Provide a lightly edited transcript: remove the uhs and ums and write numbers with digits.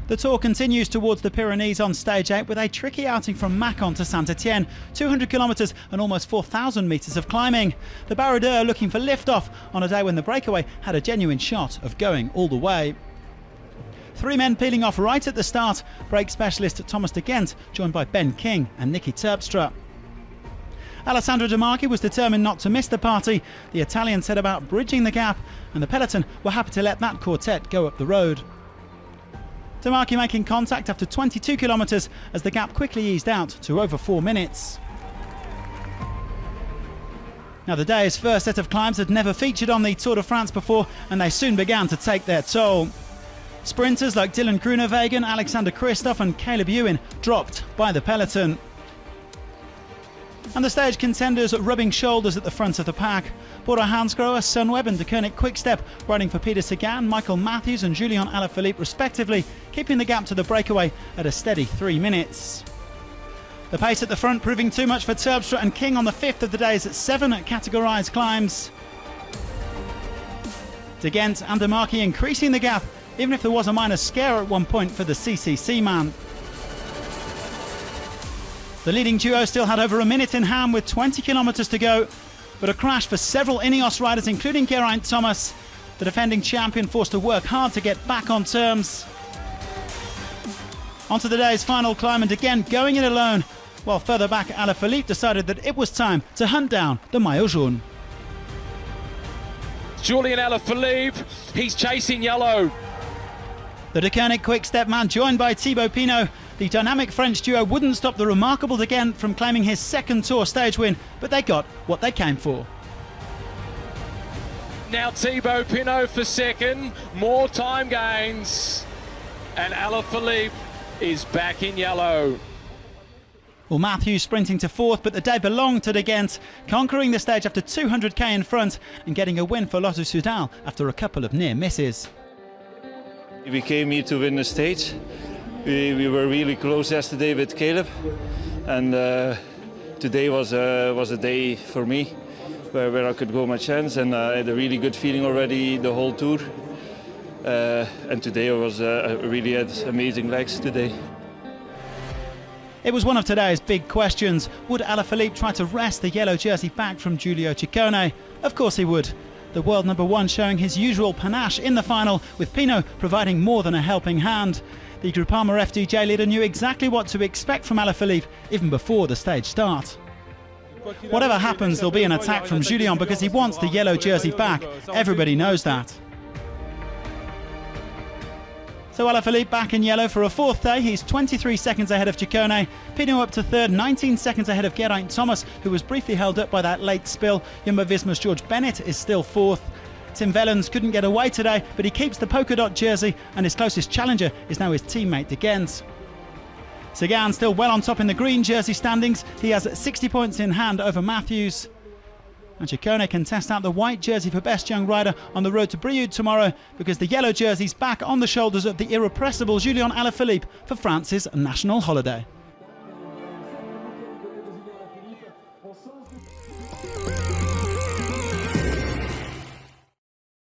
The Tour continues towards the Pyrenees on stage 8 with a tricky outing from Mâcon to Saint-Etienne, 200 kilometres and almost 4,000 metres of climbing. The Baroudeur looking for lift-off on a day when the breakaway had a genuine shot of going all the way. Three men peeling off right at the start, brake specialist Thomas De Gendt, joined by Ben King and Niki Terpstra. Alessandro De Marchi was determined not to miss the party. The Italian set about bridging the gap, and the peloton were happy to let that quartet go up the road. De Marchi making contact after 22 kilometres as the gap quickly eased out to over 4 minutes. Now, the day's first set of climbs had never featured on the Tour de France before, and they soon began to take their toll. Sprinters like Dylan Groenewegen, Alexander Kristoff and Caleb Ewan dropped by the peloton. And the stage contenders rubbing shoulders at the front of the pack. Bora Hansgrohe, Sunweb and De Koning Quickstep riding for Peter Sagan, Michael Matthews and Julian Alaphilippe respectively, keeping the gap to the breakaway at a steady 3 minutes. The pace at the front proving too much for Terpstra and King on the fifth of the day's 7 categorised climbs. De Gendt and De Marchi increasing the gap, even if there was a minor scare at one point for the CCC man. The leading duo still had over a minute in hand with 20 kilometres to go, but a crash for several INEOS riders, including Geraint Thomas. The defending champion forced to work hard to get back on terms. Onto the day's final climb, and again going it alone, while further back Alaphilippe decided that it was time to hunt down the maillot jaune. Julian Alaphilippe, he's chasing yellow. The De Koning Quickstep man joined by Thibaut Pinot. The dynamic French duo wouldn't stop the remarkable De Gendt from claiming his second Tour stage win, but they got what they came for. Now Thibaut Pinot for second, more time gains, and Alaphilippe is back in yellow. Well, Matthews sprinting to fourth, but the day belonged to De Gendt, conquering the stage after 200k in front and getting a win for Lotto Soudal after a couple of near misses. We came here to win the stage. We were really close yesterday with Caleb, and today was a day for me where I could go my chance, and I had a really good feeling already the whole tour. And today I really had amazing legs today. It was one of today's big questions. Would Alaphilippe try to wrest the yellow jersey back from Giulio Ciccone? Of course he would. The world #1 showing his usual panache in the final, with Pinot providing more than a helping hand. The Groupama FDJ leader knew exactly what to expect from Alaphilippe even before the stage start. Whatever happens, there'll be an attack from Julian because he wants the yellow jersey back. Everybody knows that. So Alaphilippe back in yellow for a fourth day. He's 23 seconds ahead of Ciccone. Pinot up to third, 19 seconds ahead of Geraint Thomas, who was briefly held up by that late spill. Jumbo-Visma's George Bennett is still fourth. Tim Wellens couldn't get away today, but he keeps the polka dot jersey, and his closest challenger is now his teammate De Gendt. Sagan still well on top in the green jersey standings. He has 60 points in hand over Matthews. And Ciccone can test out the white jersey for best young rider on the road to Brioude tomorrow, because the yellow jersey's back on the shoulders of the irrepressible Julian Alaphilippe for France's national holiday.